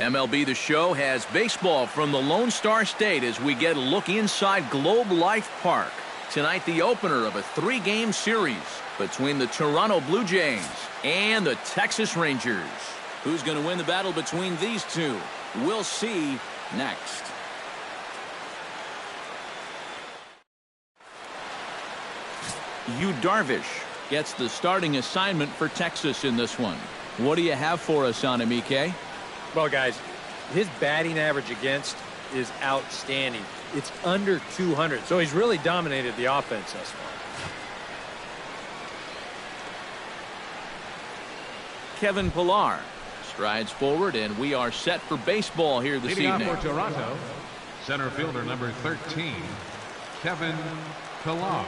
MLB The Show has baseball from the Lone Star State as we get a look inside Globe Life Park. Tonight, the opener of a 3-game series between the Toronto Blue Jays and the Texas Rangers. Who's going to win the battle between these two? We'll see next. Yu Darvish gets the starting assignment for Texas in this one. What do you have for us on him, EK? Well, guys, his batting average against is outstanding. It's under 200, so he's really dominated the offense thus far. Kevin Pillar strides forward, and we are set for baseball here this evening. Leading off for Toronto, center fielder number 13, Kevin Pillar.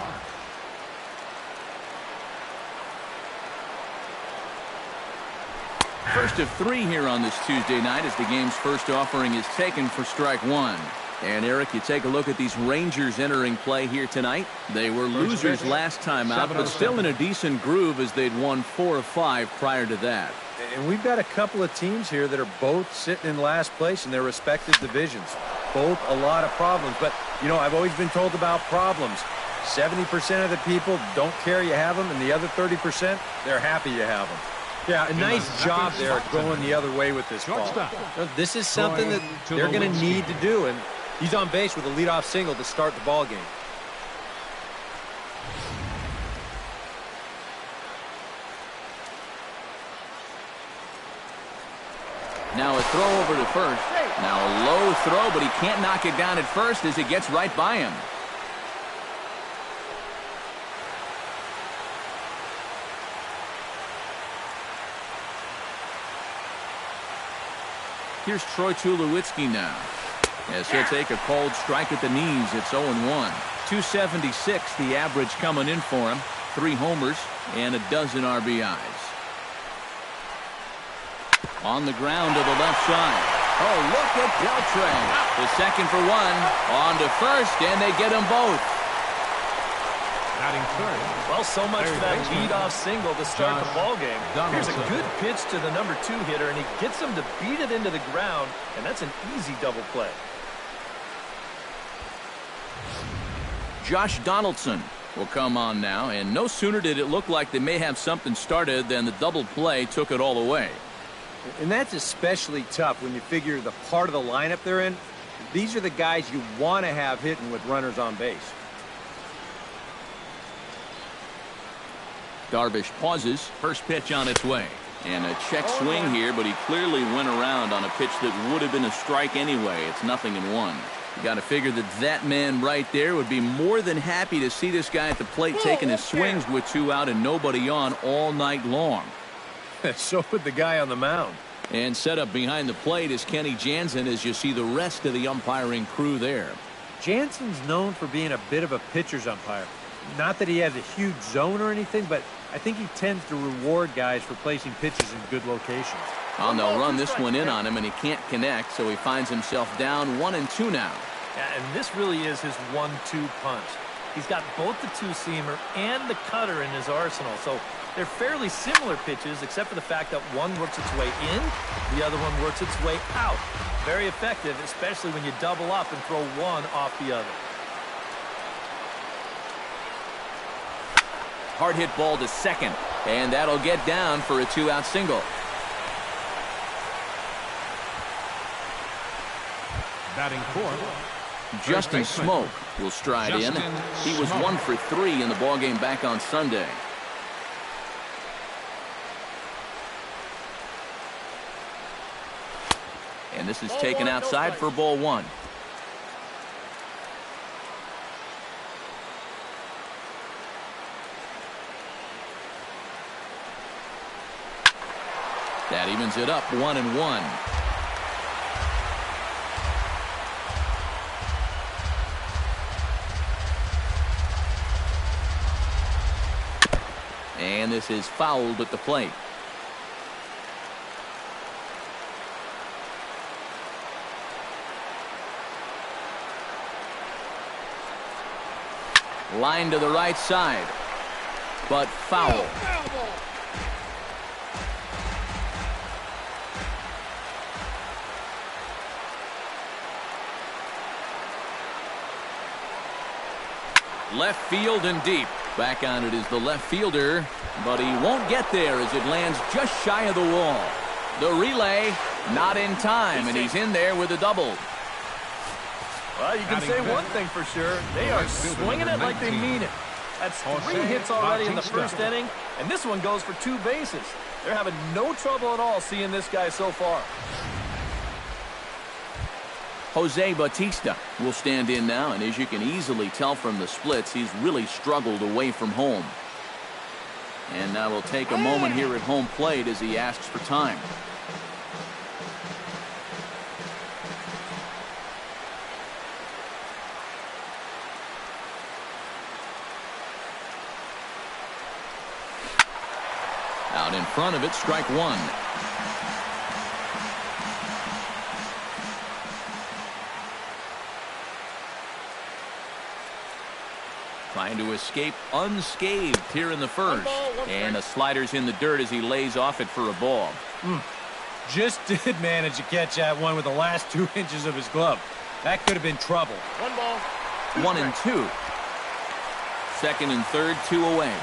First of 3 here on this Tuesday night as the game's first offering is taken for strike 1. And Eric, you take a look at these Rangers entering play here tonight. They were losers last time out, but still in a decent groove as they'd won 4 of 5 prior to that. And we've got a couple of teams here that are both sitting in last place in their respective divisions. Both a lot of problems. But, you know, I've always been told about problems. 70% of the people don't care you have them, and the other 30%, they're happy you have them. Yeah, a nice job there going the other way with this ball. This is something that they're going to need to do, and he's on base with a leadoff single to start the ball game. Now a throw over to first. Now a low throw, but he can't knock it down at first as it gets right by him. Here's Troy Tulowitzki now, as he'll take a cold strike at the knees. It's 0-1. 276 the average coming in for him. 3 homers and a dozen RBIs. On the ground to the left side. Oh, look at Beltran. The second for 1. On to first, and they get them both. Well, so much for that leadoff single to start the ball game. Here's a good pitch to the number 2 hitter, and he gets him to beat it into the ground, and that's an easy double play. Josh Donaldson will come on now, and no sooner did it look like they may have something started than the double play took it all away. And that's especially tough when you figure the part of the lineup they're in. These are the guys you want to have hitting with runners on base. Darvish pauses. First pitch on its way. And a check swing here, but he clearly went around on a pitch that would have been a strike anyway. It's 0-1. You got to figure that that man right there would be more than happy to see this guy at the plate taking his swings with 2 out and nobody on all night long. So would the guy on the mound. And set up behind the plate is Kenny Jansen as you see the rest of the umpiring crew there. Jansen's known for being a bit of a pitcher's umpire. Not that he has a huge zone or anything, but I think he tends to reward guys for placing pitches in good locations. Oh, and they'll run this one in on him, and he can't connect, so he finds himself down 1-2 now. Yeah, and this really is his 1-2 punch. He's got both the 2-seamer and the cutter in his arsenal, so they're fairly similar pitches, except for the fact that one works its way in, the other one works its way out. Very effective, especially when you double up and throw one off the other. Hard hit ball to second, and that'll get down for a 2-out single. Batting fourth, Justin Smoke will stride in. He was 1 for 3 in the ballgame back on Sunday. And this is taken outside for ball 1. That evens it up 1-1. And this is fouled at the plate. Line to the right side, but foul. Left field and deep. Back on it is the left fielder, but he won't get there as it lands just shy of the wall. The relay, not in time, and he's in there with a double. Well, you can say one thing for sure. They are swinging it like they mean it. That's 3 hits already in the first inning, and this one goes for 2 bases. They're having no trouble at all seeing this guy so far. Jose Bautista will stand in now, and as you can easily tell from the splits, he's really struggled away from home. And now we'll take a moment here at home plate as he asks for time. Out in front of it, strike one. Trying to escape unscathed here in the first. And the slider's in the dirt as he lays off it for a ball. Just did manage to catch that one with the last 2 inches of his glove. That could have been trouble. 1 and 2. Second and third, 2 away.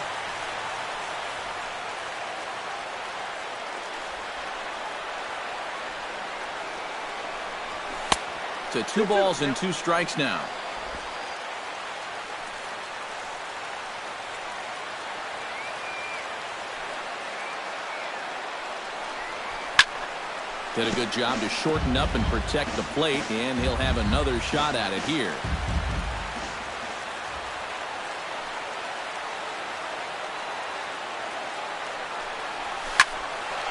To 2 balls and 2 strikes now. Did a good job to shorten up and protect the plate, and he'll have another shot at it here.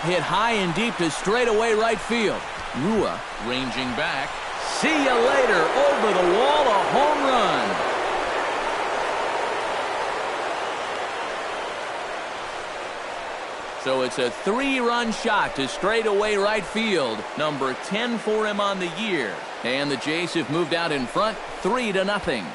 Hit high and deep to straightaway right field. Rua ranging back. See you later. Over the wall, a home run. So it's a 3-run shot to straightaway right field. Number 10 for him on the year. And the Jays have moved out in front 3-0.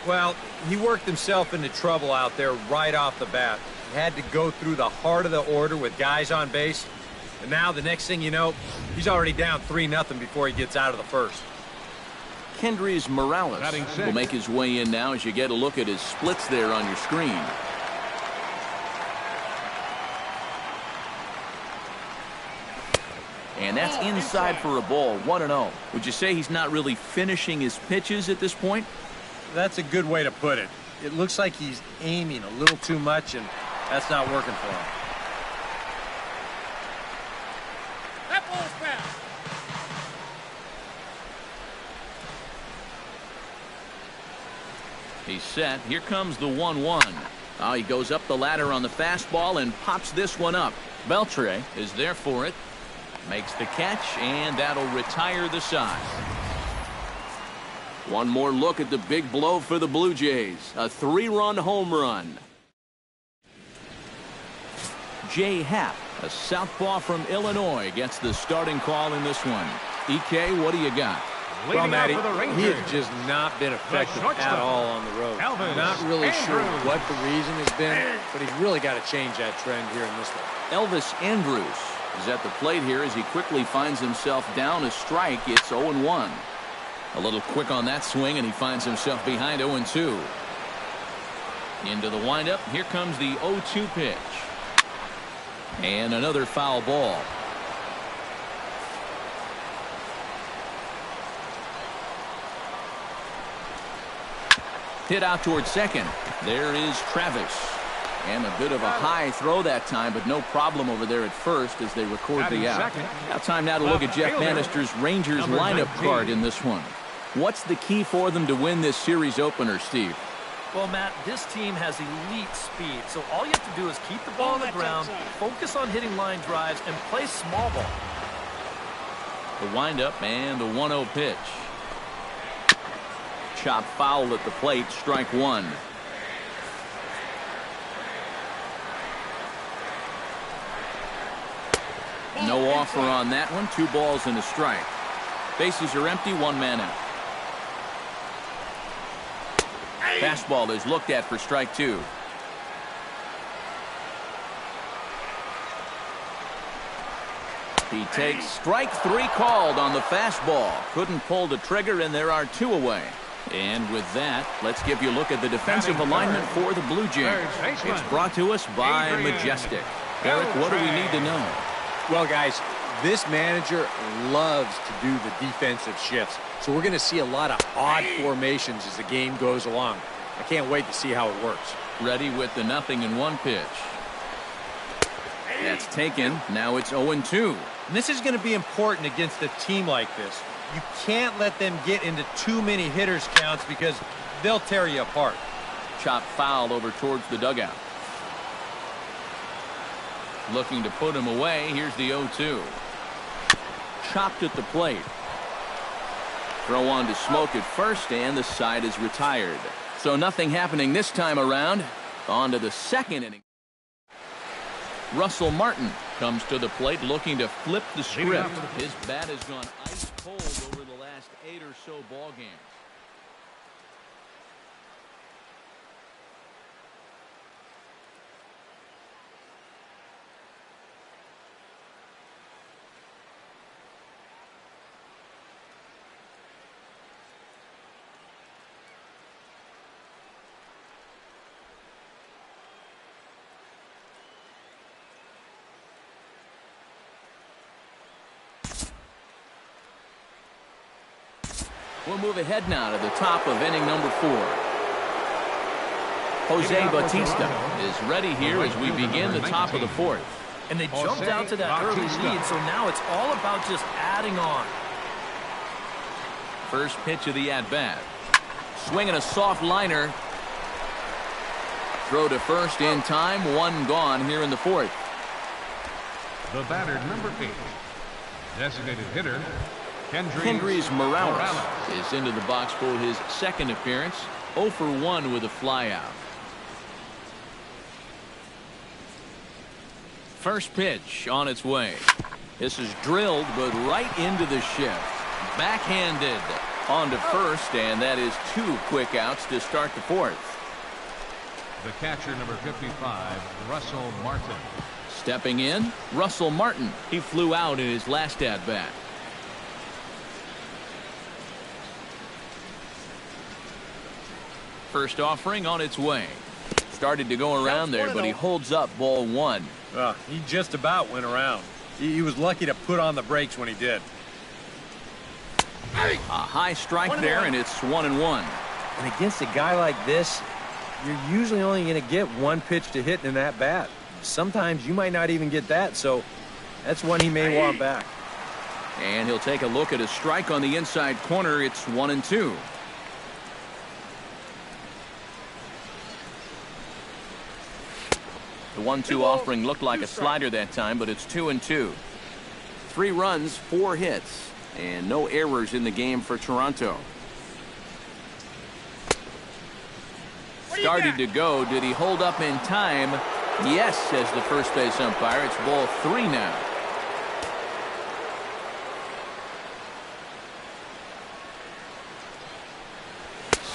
Well, he worked himself into trouble out there right off the bat. He had to go through the heart of the order with guys on base. And now the next thing you know, he's already down 3-0 before he gets out of the first. Kendrys Morales will make his way in now as you get a look at his splits there on your screen. And that's inside for a ball, 1-0. Would you say he's not really finishing his pitches at this point? That's a good way to put it. It looks like he's aiming a little too much, and that's not working for him. That ball's foul. He's set. Here comes the 1-1. Oh, he goes up the ladder on the fastball and pops this one up. Beltre is there for it. Makes the catch, and that'll retire the side. One more look at the big blow for the Blue Jays. A 3-run home run. Jay Happ, a southpaw from Illinois, gets the starting call in this one. EK, what do you got? Well, Matty, he has just not been effective at all on the road. Not really sure what the reason has been, but he's really got to change that trend here in this one. Elvis Andrus is at the plate here as he quickly finds himself down a strike. It's 0-1. A little quick on that swing, and he finds himself behind 0-2. Into the windup. Here comes the 0-2 pitch. And another foul ball. Hit out towards second. There is Travis. And a bit of a high throw that time, but no problem over there at first as they record the out. Now time now to look at Jeff Bannister's Rangers lineup card in this one. What's the key for them to win this series opener, Steve? Well, Matt, this team has elite speed, so all you have to do is keep the ball on the ground, focus on hitting line drives, and play small ball. The windup and the 1-0 pitch. Chop foul at the plate, strike one. No offer on that one. 2 balls and a strike. Bases are empty, 1 man out. Fastball is looked at for strike 2. He takes strike 3 called on the fastball. Couldn't pull the trigger, and there are 2 away. And with that, let's give you a look at the defensive alignment for the Blue Jays. It's brought to us by Majestic. Eric, what do we need to know? Well, guys, this manager loves to do the defensive shifts. So we're going to see a lot of odd formations as the game goes along. I can't wait to see how it works. Ready with the 0-1 pitch. That's taken. Now it's 0-2. And this is going to be important against a team like this. You can't let them get into too many hitters counts because they'll tear you apart. Chop foul over towards the dugout. Looking to put him away. Here's the 0-2. Chopped at the plate. Throw on to Smoke at first, and the side is retired. So nothing happening this time around. On to the second inning. Russell Martin comes to the plate looking to flip the script. His bat has gone ice cold over the last 8 or so ball games. We'll move ahead now to the top of inning number 4. Jose Bautista is ready here as we begin the top of the 4th. And they jumped out to that early lead, so now it's all about just adding on. First pitch of the at-bat. Swinging a soft liner. Throw to first in time. 1 gone here in the 4th. The batter, number 8. Designated hitter, Kendrys Morales is into the box for his second appearance. 0 for 1 with a flyout. First pitch on its way. This is drilled, but right into the shift. Backhanded on to first, and that is 2 quick outs to start the 4th. The catcher, number 55, Russell Martin. Stepping in, Russell Martin. He flew out in his last at-bat. First offering on its way. Started to go around there, but he holds up ball 1. He just about went around. He was lucky to put on the brakes when he did. A high strike there, and it's 1-1. And against a guy like this, you're usually only going to get 1 pitch to hit in that bat. Sometimes you might not even get that, so that's one he may want back. And he'll take a look at a strike on the inside corner. It's 1-2. The 1-2 offering looked like a slider that time, but it's 2-2. 3 runs, 4 hits, and no errors in the game for Toronto. Started to go. Did he hold up in time? Yes, says the first base umpire. It's ball 3 now.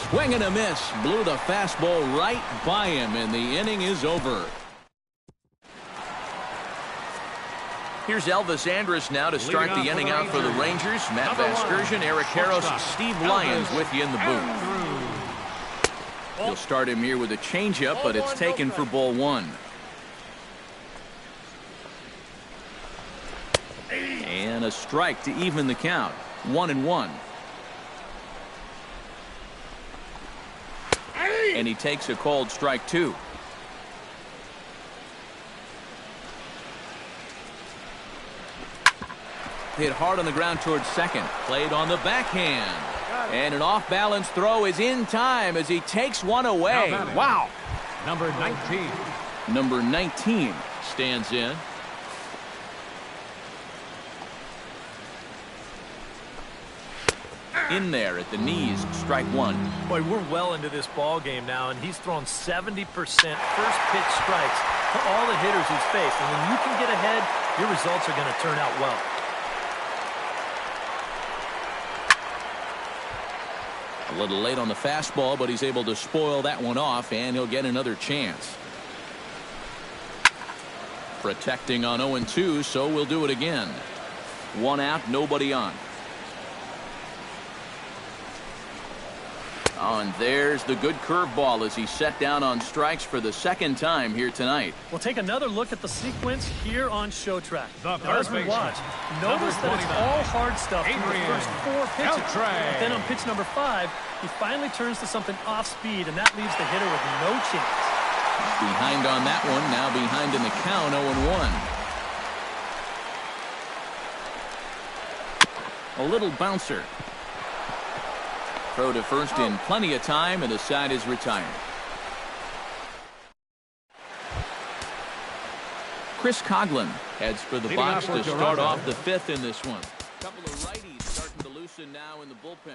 Swing and a miss. Blew the fastball right by him, and the inning is over. Here's Elvis Andrus now to start the inning out for the Rangers. Matt Vasgersian, Eric Karros, Steve Lyons with you in the booth. He'll start him here with a changeup, but it's taken for ball 1. And a strike to even the count. 1-1. And he takes a called strike 2. Hit hard on the ground towards second. Played on the backhand. And an off-balance throw is in time as he takes one away. Wow. Number 19. Number 19 stands in. In there at the knees, strike 1. Boy, we're well into this ball game now, and he's thrown 70% first pitch strikes to all the hitters he's faced. And when you can get ahead, your results are going to turn out well. A little late on the fastball, but he's able to spoil that one off, and he'll get another chance. Protecting on 0-2, so we'll do it again. One out, nobody on. Oh, and there's the good curveball as he's set down on strikes for the second time here tonight. We'll take another look at the sequence here on Show Track. The Now, as we watch, notice that it's all hard stuff through the first 4 pitches. But then on pitch number 5, he finally turns to something off speed, and that leaves the hitter with no chance. Behind on that one, now behind in the count, 0-1. A little bouncer. Throw to first in plenty of time, and the side is retired. Chris Coughlin heads for the box to start off the 5th in this one. A couple of righties starting to loosen now in the bullpen.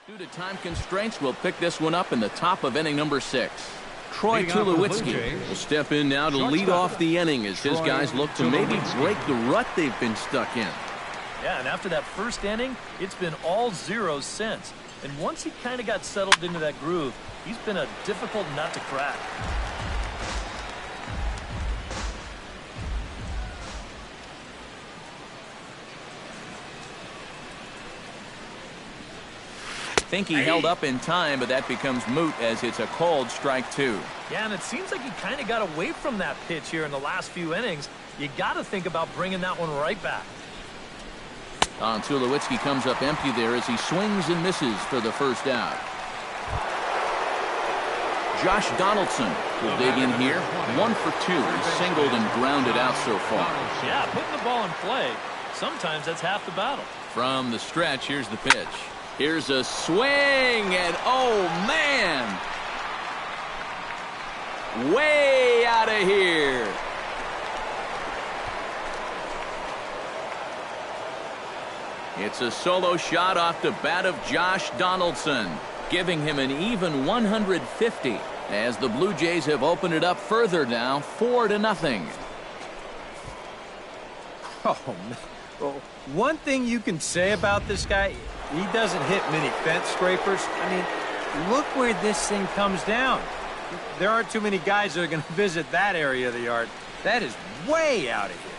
Due to time constraints, we'll pick this one up in the top of inning number 6. Troy Tulowitzki will step in now to lead off the inning as his guys look to maybe break the rut they've been stuck in. Yeah, and after that first inning, it's been all zeros since. And once he kind of got settled into that groove, he's been a difficult nut to crack. Think he held up in time, but that becomes moot as it's a called strike 2. Yeah, and it seems like he kind of got away from that pitch here in the last few innings. You got to think about bringing that one right back. Tulowitzki comes up empty there as he swings and misses for the first out. Josh Donaldson will dig in here. 1 for 2. He's singled and grounded out so far. Yeah, putting the ball in play, sometimes that's half the battle. From the stretch, here's the pitch. Here's a swing, and oh, man! Way out of here. It's a solo shot off the bat of Josh Donaldson, giving him an even 150 as the Blue Jays have opened it up further now, 4-0. Oh, man. Well, one thing you can say about this guy, he doesn't hit many fence scrapers. I mean, look where this thing comes down. There aren't too many guys that are going to visit that area of the yard. That is way out of here.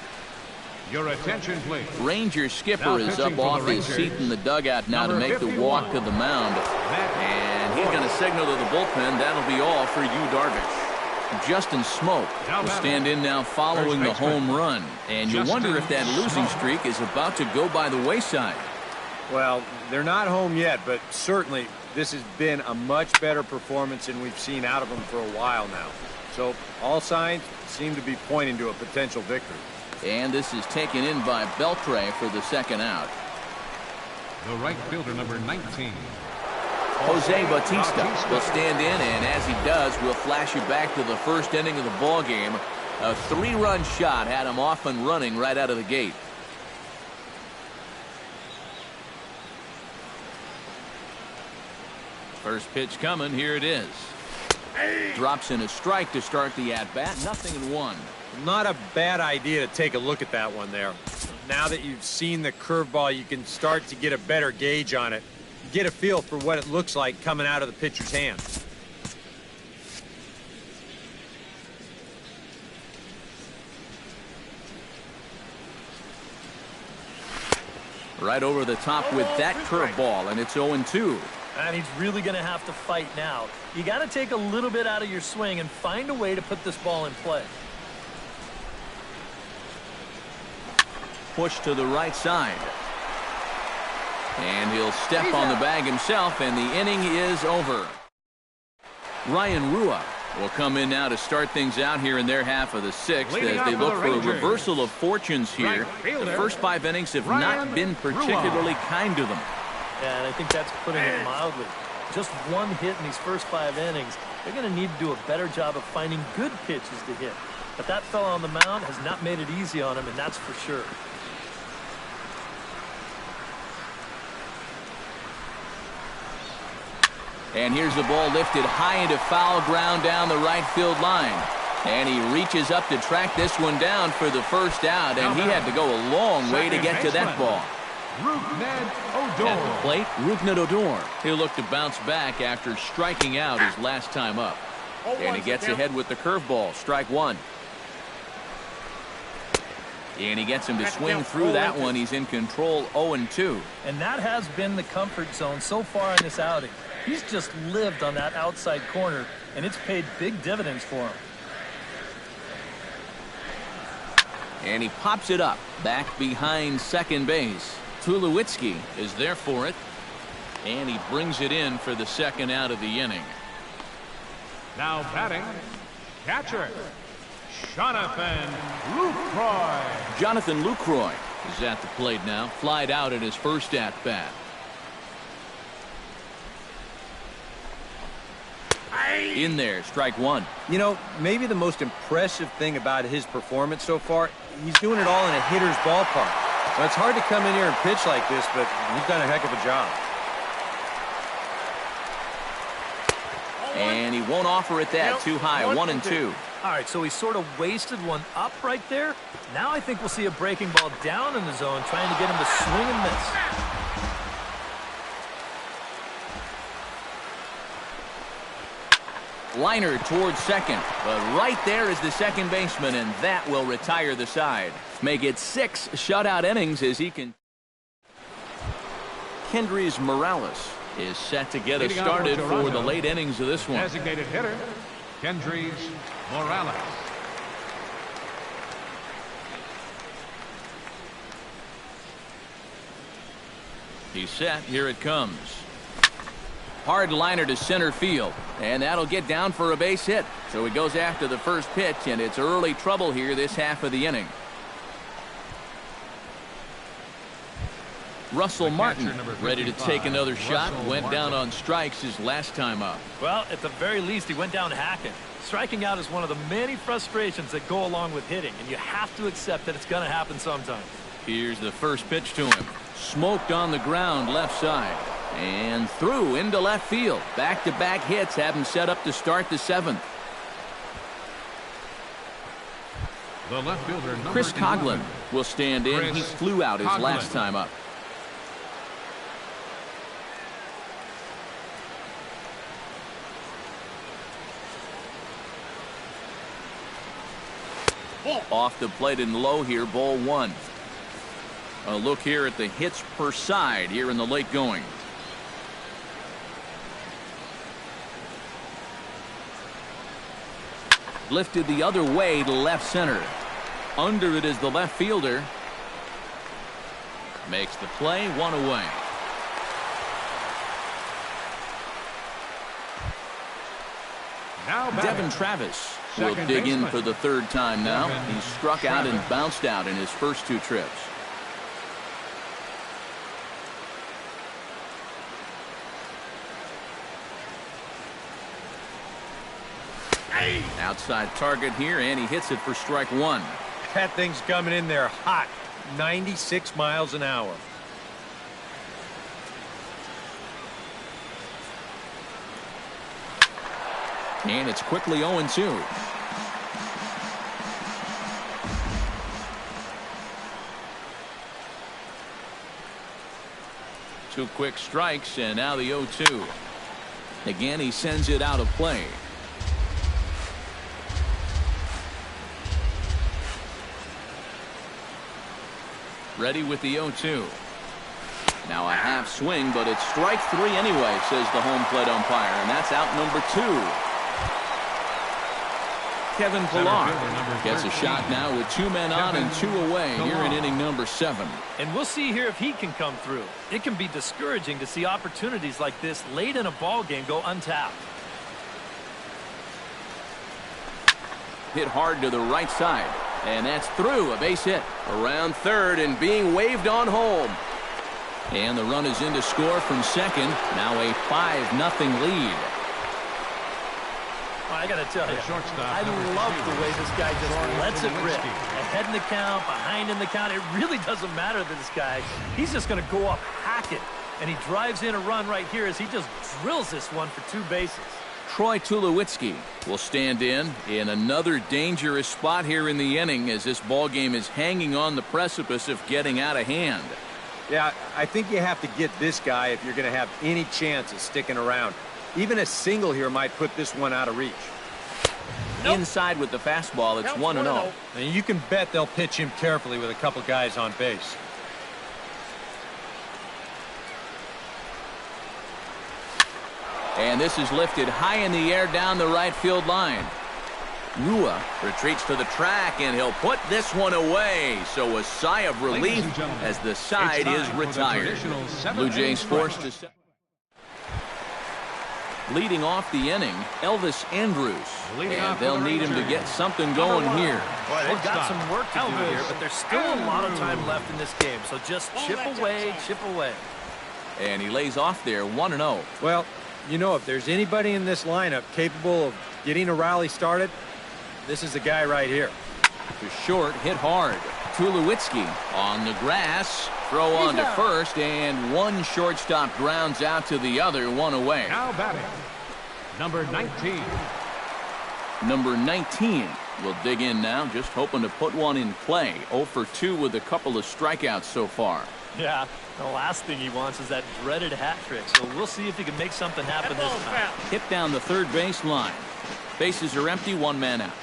Your attention, please. Ranger skipper is up off his seat in the dugout now to make the walk to the mound. And he's going to signal to the bullpen. That'll be all for Yu Darvish. Justin Smoke will stand in now following the home run. And you wonder if that losing streak is about to go by the wayside. Well, they're not home yet, but certainly this has been a much better performance than we've seen out of them for a while now. So all signs seem to be pointing to a potential victory. And this is taken in by Beltre for the second out. The right fielder, number 19. Jose Bautista will stand in, and as he does, we'll flash you back to the first inning of the ball game. A 3-run shot had him off and running right out of the gate. First pitch coming. Here it is. Drops in a strike to start the at-bat. 0-1. Not a bad idea to take a look at that one there. Now that you've seen the curveball, you can start to get a better gauge on it. Get a feel for what it looks like coming out of the pitcher's hand. Right over the top with that curveball, and it's 0-2. And he's really going to have to fight now. You got to take a little bit out of your swing and find a way to put this ball in play. Push to the right side. And he'll step on the bag himself, and the inning is over. Ryan Rua will come in now to start things out here in their half of the 6th as they look for a reversal of fortunes here. The first 5 innings have not been particularly kind to them. Yeah, and I think that's putting it mildly. Just one hit in these first 5 innings. They're going to need to do a better job of finding good pitches to hit. But that fella on the mound has not made it easy on him, and that's for sure. And here's the ball lifted high into foul ground down the right field line. And he reaches up to track this one down for the first out, and he had to go a long way to get to that ball. Rukned Odor. At the plate, Rukned Odor. He'll look to bounce back after striking out his last time up. And he gets ahead with the curveball. Strike one. And he gets him to swing through that one. He's in control, 0-2. And that has been the comfort zone so far in this outing. He's just lived on that outside corner, and it's paid big dividends for him. And he pops it up, back behind second base. Tulowitzki is there for it. And he brings it in for the second out of the inning. Now batting, catcher, Jonathan Lucroy. Jonathan Lucroy is at the plate now. Flied out at his first at-bat. In there, strike one. You know, maybe the most impressive thing about his performance so far, he's doing it all in a hitter's ballpark. Well, it's hard to come in here and pitch like this, but he's done a heck of a job. And he won't offer it that. Too high, 1-2. All right, so he sort of wasted one up right there. Now I think we'll see a breaking ball down in the zone, trying to get him to swing and miss. Liner towards second, but right there is the second baseman, and that will retire the side. Make it 6 shutout innings as he can. Kendrys Morales is set to get us started for the late innings of this one. Designated hitter, Kendrys Morales. He's set. Here it comes. Hard liner to center field, and that'll get down for a base hit. So he goes after the first pitch, and it's early trouble here this half of the inning. Russell Martin ready to take another shot. Went down on strikes his last time up. Well, at the very least, he went down hacking. Striking out is one of the many frustrations that go along with hitting, and you have to accept that it's going to happen sometime. Here's the first pitch to him. Smoked on the ground left side. And through into left field. Back-to-back hits have him set up to start the 7th. The left fielder, Chris Coughlin will stand in. He flew out his last time up. Off the plate and low here, ball 1. A look here at the hits per side here in the late going. Lifted the other way to left center. Under it is the left fielder. Makes the play, 1 away. Now Devin Travis will dig in for the 3rd time now. He struck out and bounced out in his first 2 trips. Outside target here, and he hits it for strike 1. That thing's coming in there hot, 96 miles an hour. And it's quickly 0-2. Two quick strikes, and now the 0-2. Again, he sends it out of play. Ready with the 0-2. Now a half swing, but it's strike 3 anyway, says the home plate umpire, and that's out number 2. Kevin Pillar gets a shot now with 2 men on and 2 away here in inning number 7. And we'll see here if he can come through. It can be discouraging to see opportunities like this late in a ball game go untapped. Hit hard to the right side, and that's through. A base hit around third and being waved on home. And the run is in to score from second. Now a 5-0 lead. I got to tell you, I love the way this guy just lets it rip. Ahead in the count, behind in the count. It really doesn't matter to this guy. He's just going to go up hacking. And he drives in a run right here as he just drills this one for 2 bases. Troy Tulowitzki will stand in another dangerous spot here in the inning as this ball game is hanging on the precipice of getting out of hand. Yeah, I think you have to get this guy if you're going to have any chance of sticking around. Even a single here might put this one out of reach. Nope. Inside with the fastball, it's 1-0. And you can bet they'll pitch him carefully with a couple guys on base. And this is lifted high in the air down the right field line. Rua retreats to the track, and he'll put this one away. So a sigh of relief as the side is retired. Blue Jays forced to set. Leading off the inning, Elvis Andrews. And they'll need him to get something going here. Boy, they've got some work to do here, but there's still a lot of time left in this game. So just chip away, chip away. And he lays off there, 1-0. Well, you know, if there's anybody in this lineup capable of getting a rally started, this is the guy right here. To short, hit hard. Tulowitzki on the grass. Throw on to first, and one shortstop grounds out to the other, one away. Now batting, number 19. Number 19 will dig in now, just hoping to put one in play. 0 for 2 with a couple of strikeouts so far. Yeah, the last thing he wants is that dreaded hat trick. So we'll see if he can make something happen this time. Hit down the third base line. Bases are empty, one man out.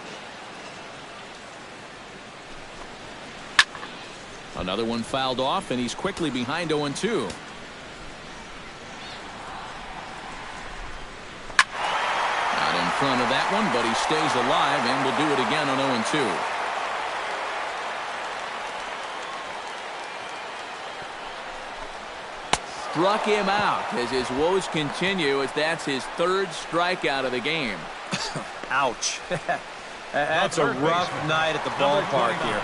Another one fouled off, and he's quickly behind 0-2. Not in front of that one, but he stays alive and will do it again on 0-2. Struck him out as his woes continue, as that's his third strikeout of the game. Ouch. That's a rough night at the ballpark here.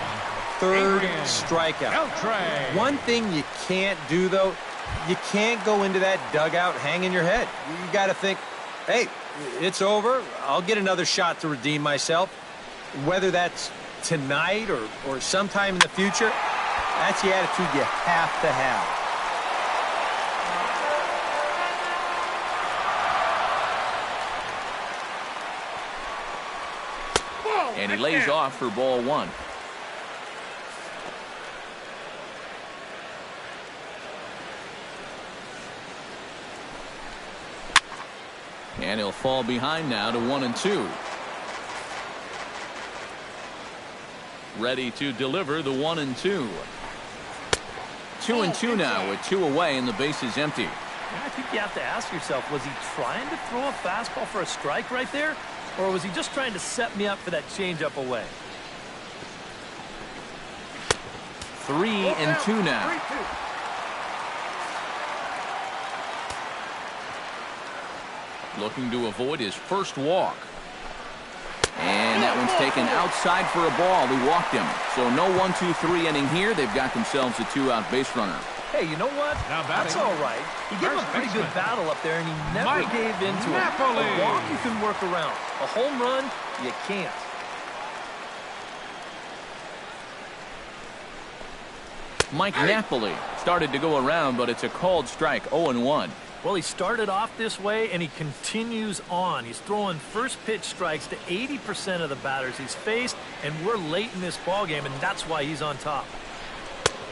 Third strikeout. One thing you can't do, though, you can't go into that dugout hanging your head. You got to think, hey, it's over. I'll get another shot to redeem myself. Whether that's tonight or sometime in the future, that's the attitude you have to have. And he lays off for ball one. And he'll fall behind now to 1-2. Ready to deliver the 1-2. 2-2 now with 2 away and the base is empty. I think you have to ask yourself, was he trying to throw a fastball for a strike right there? Or was he just trying to set me up for that changeup away? 3-2 now. Looking to avoid his first walk. And that one's taken outside for a ball. He walked him. So no 1-2-3 inning here. They've got themselves a 2-out base runner. Hey, you know what? That's all right. He gave him a pretty good battle up there, and he never gave in to it. A walk you can work around. A home run, you can't. Mike Napoli started to go around, but it's a called strike, 0-1. Well, he started off this way, and he continues on. He's throwing first pitch strikes to 80% of the batters he's faced, and we're late in this ballgame, and that's why he's on top.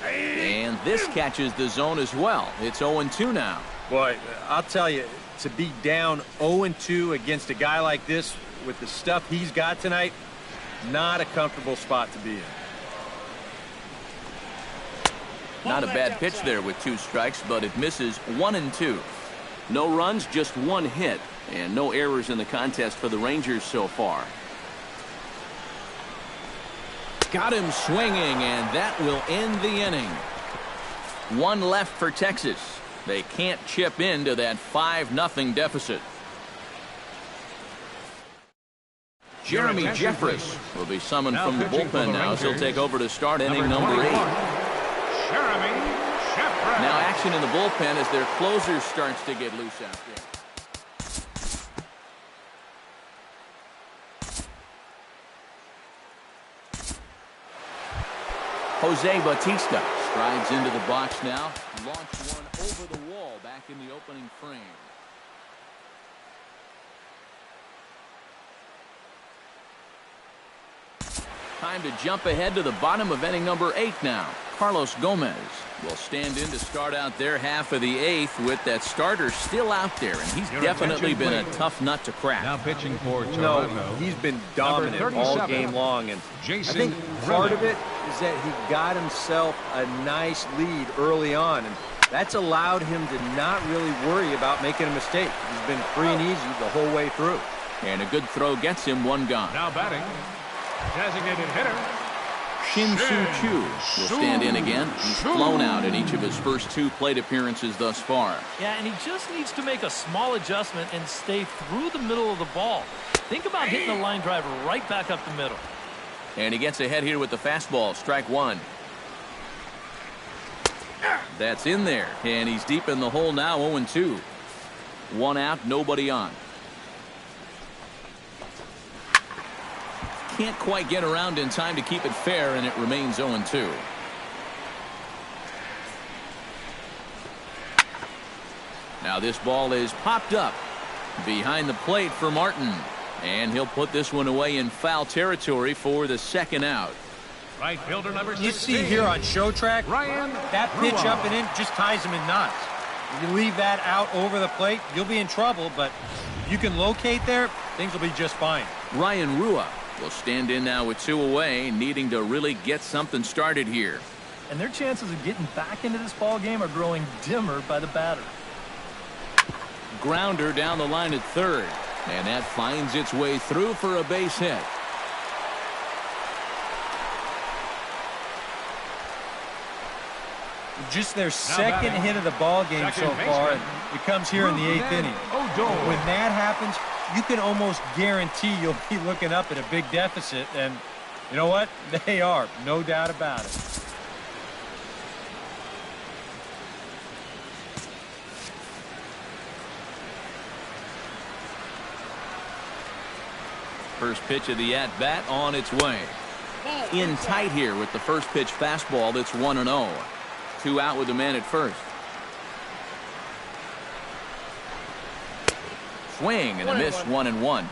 And this catches the zone as well. It's 0-2 now. Boy, I'll tell you, to be down 0-2 against a guy like this with the stuff he's got tonight, not a comfortable spot to be in. Not a bad pitch there with 2 strikes, but it misses 1-2. No runs, just 1 hit, and no errors in the contest for the Rangers so far. Got him swinging, and that will end the inning. 1 left for Texas. They can't chip into that 5-0 deficit. Jeremy Jeffress will be summoned from the bullpen now, as he'll take over to start inning number 8. Now action in the bullpen as their closer starts to get loose out there. Jose Bautista strides into the box now. Launched one over the wall back in the opening frame. Time to jump ahead to the bottom of inning number 8 now. Carlos Gomez will stand in to start out their half of the eighth with that starter still out there, and he's definitely been a tough nut to crack. Now pitching for No, Toronto. he's been dominant all game long, and I think part of it is that he got himself a nice lead early on, and that's allowed him to not really worry about making a mistake. He's been free and easy the whole way through. And a good throw gets him one gone. Now batting, designated hitter. Shin Soo Choo will stand in again. He's flown out in each of his first 2 plate appearances thus far. Yeah, and he just needs to make a small adjustment and stay through the middle of the ball. Think about hitting the line drive right back up the middle. And he gets ahead here with the fastball. Strike one. That's in there. And he's deep in the hole now, 0-2. 1 out, nobody on. Can't quite get around in time to keep it fair, and it remains 0-2. Now this ball is popped up behind the plate for Martin, and he'll put this one away in foul territory for the second out. Right fielder number 16. You see here on show track, Ryan that pitch Rua. up and in just ties him in knots. If you leave that out over the plate, you'll be in trouble, but if you can locate there, things will be just fine. Ryan Rua will stand in now with 2 away, needing to really get something started here. And their chances of getting back into this ball game are growing dimmer by the batter. Grounder down the line at third, and that finds its way through for a base hit. Just their second hit of the ball game so far, and it comes here in the 8th inning. When that happens, you can almost guarantee you'll be looking up at a big deficit, and you know what? They are, no doubt about it. First pitch of the at-bat on its way. In tight here with the first pitch fastball that's 1-0. 2 out with the man at first. Swing and a miss, 1-1.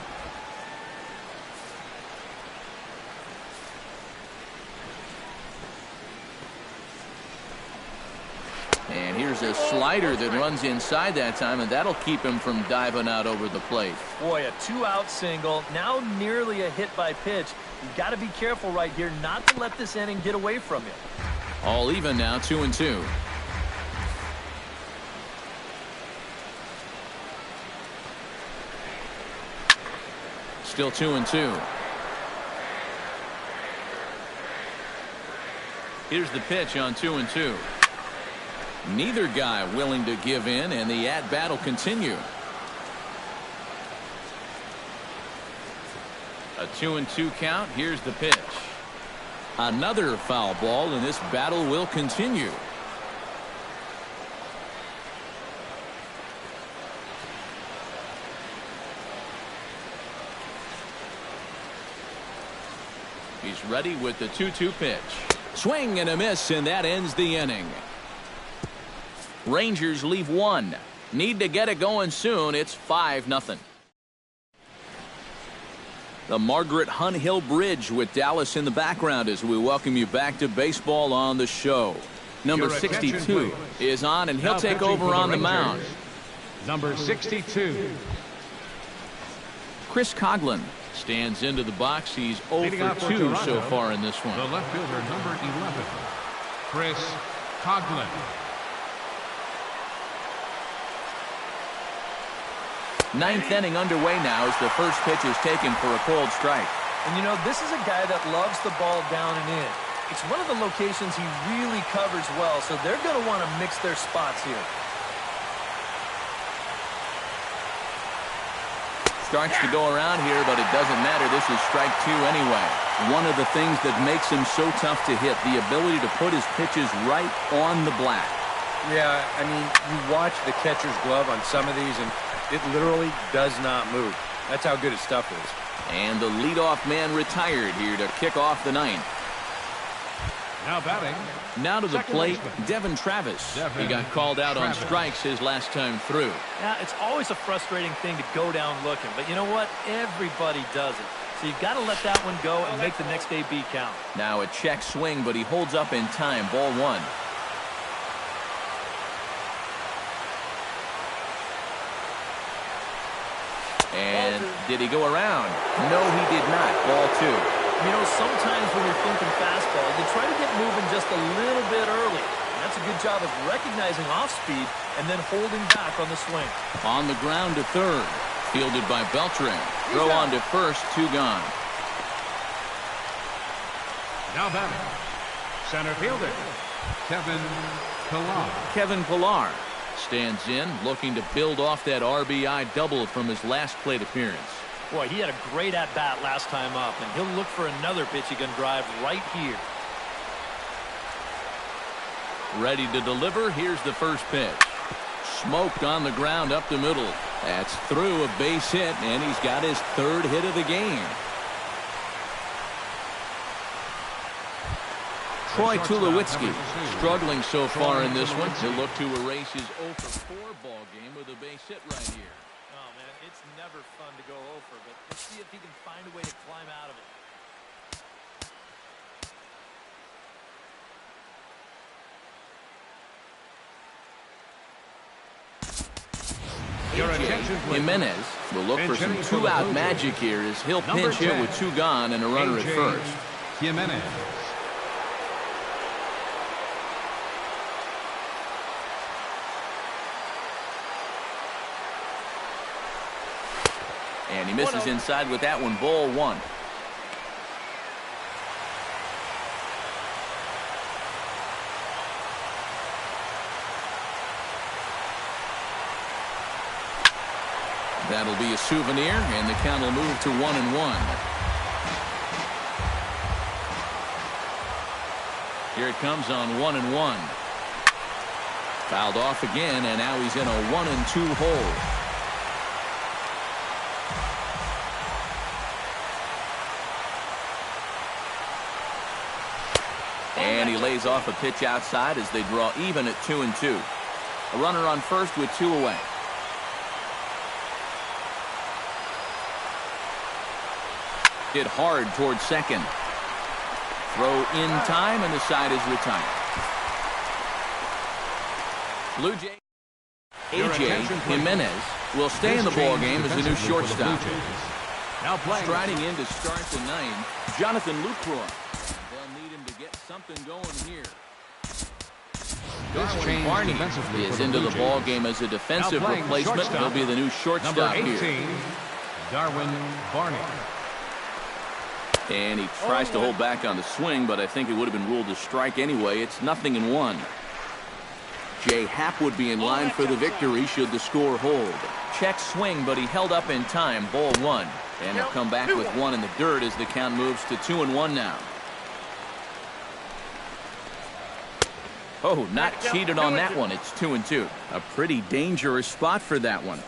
And here's a slider that runs inside that time, and that'll keep him from diving out over the plate. Boy, a 2-out single, now nearly a hit by pitch. You've got to be careful right here not to let this inning get away from you. All even now, 2-2. Still 2-2. Here's the pitch on 2-2. Neither guy willing to give in, and the at-bat will continue. A 2-2 count. Here's the pitch. Another foul ball, and this battle will continue. He's ready with the 2-2 pitch. Swing and a miss, and that ends the inning. Rangers leave 1. Need to get it going soon. It's 5-0. The Margaret Hunt Hill Bridge with Dallas in the background as we welcome you back to baseball on the show. Number 62 is on, and he'll take over on the mound. Number 62. Chris Coughlin stands into the box. He's 0 for 2 so far in this one. The left fielder, number 11, Chris Coughlin. Ninth inning underway now as the first pitch is taken for a cold strike. And you know, this is a guy that loves the ball down and in. It's one of the locations he really covers well, so they're going to want to mix their spots here. Starts to go around here, but it doesn't matter. This is strike 2 anyway. One of the things that makes him so tough to hit, the ability to put his pitches right on the black. Yeah, I mean, you watch the catcher's glove on some of these, and it literally does not move. That's how good his stuff is. And the leadoff man retired here to kick off the ninth. Now batting. Now to the plate, baseman, Devin Travis. He got called out on strikes his last time through. Yeah, it's always a frustrating thing to go down looking, but you know what? Everybody does it. So you've got to let that one go and make the next AB count. Now a check swing, but he holds up in time. Ball one. And did he go around? No, he did not. Ball two. You know, sometimes when you're thinking fastball, you try to get moving just a little bit early. And that's a good job of recognizing off speed and then holding back on the swing. On the ground to third. Fielded by Beltran. Throw on to first. 2 gone. Now batting, center fielder, Kevin Pillar. Kevin Pillar stands in, looking to build off that RBI double from his last plate appearance. Boy, he had a great at-bat last time up, and he'll look for another pitch he can drive right here. Ready to deliver. Here's the first pitch. Smoked on the ground up the middle. That's through a base hit, and he's got his 3rd hit of the game. Troy Tulowitzki struggling so far in this one. He'll look to erase his 0-for-4 ball game with a base hit right here. Oh, man, it's never fun to go over, but let's see if he can find a way to climb out of it. Your attention, please. Jimenez will look for some 2-out magic here as he'll pinch hit with 2 gone and a runner at first. Jimenez. And he misses inside with that one. Ball one. That'll be a souvenir, and the count will move to 1-1. Here it comes on 1-1. Fouled off again, and now he's in a 1-2 hole. And he lays off a pitch outside as they draw even at 2-2. A runner on first with 2 away. Hit hard towards second. Throw in time, and the side is retired. Blue Jay A.J. Jimenez will stay in the ball game as the new shortstop. Now striding in to start the 9th, Jonathan Lucroy. They'll need him to get something going here. Darwin Barney is into the ball game as a defensive replacement. He'll be the new shortstop here. Darwin Barney. And he tries to hold back on the swing, but I think it would have been ruled a strike anyway. It's 0-1. Jay Happ would be in line for the victory should the score hold. Check swing, but he held up in time. Ball one. And he'll come back with 1 in the dirt as the count moves to 2-1 now. Oh, not cheated on that one. It's 2-2. A pretty dangerous spot for that one.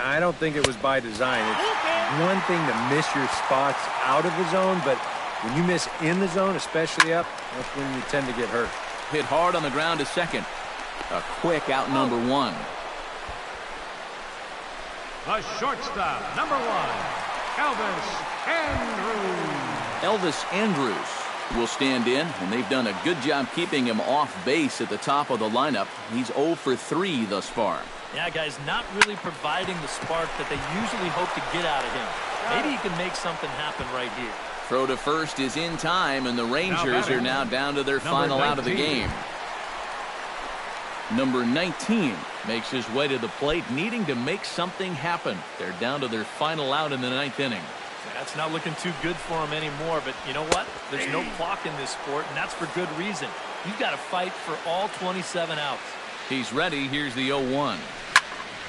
I don't think it was by design. It's one thing to miss your spots out of the zone, but when you miss in the zone, especially up, that's when you tend to get hurt. Hit hard on the ground to second. A quick out number 1. The shortstop, number 1, Elvis Andrus. Elvis Andrus will stand in, and they've done a good job keeping him off base at the top of the lineup. He's 0 for 3 thus far. Yeah, guys, not really providing the spark that they usually hope to get out of him. Maybe he can make something happen right here. Throw to first is in time, and the Rangers are now down to their final out of the game. Number 19 makes his way to the plate, needing to make something happen. They're down to their final out in the 9th inning. That's not looking too good for him anymore, but you know what? There's no clock in this sport, and that's for good reason. You've got to fight for all 27 outs. He's ready. Here's the 0-1.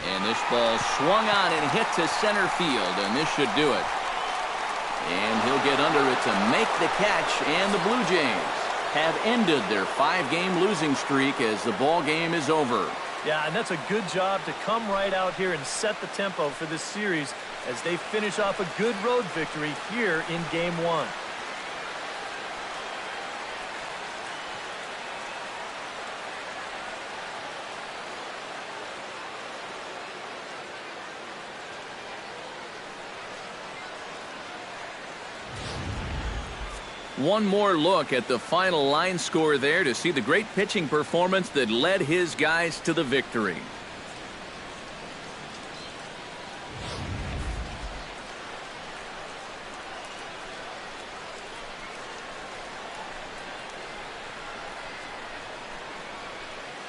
And this ball swung on and hit to center field, and this should do it. And he'll get under it to make the catch, and the Blue Jays have ended their 5-game losing streak as the ball game is over. Yeah, and that's a good job to come right out here and set the tempo for this series as they finish off a good road victory here in Game 1. One more look at the final line score there to see the great pitching performance that led his guys to the victory.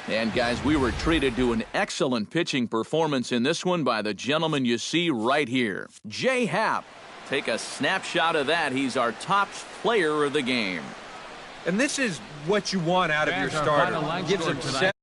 And guys, we were treated to an excellent pitching performance in this one by the gentleman you see right here, Jay Happ. Take a snapshot of that. He's our top player of the game. And this is what you want out of your Fans, our starter. final line Gives score him tonight.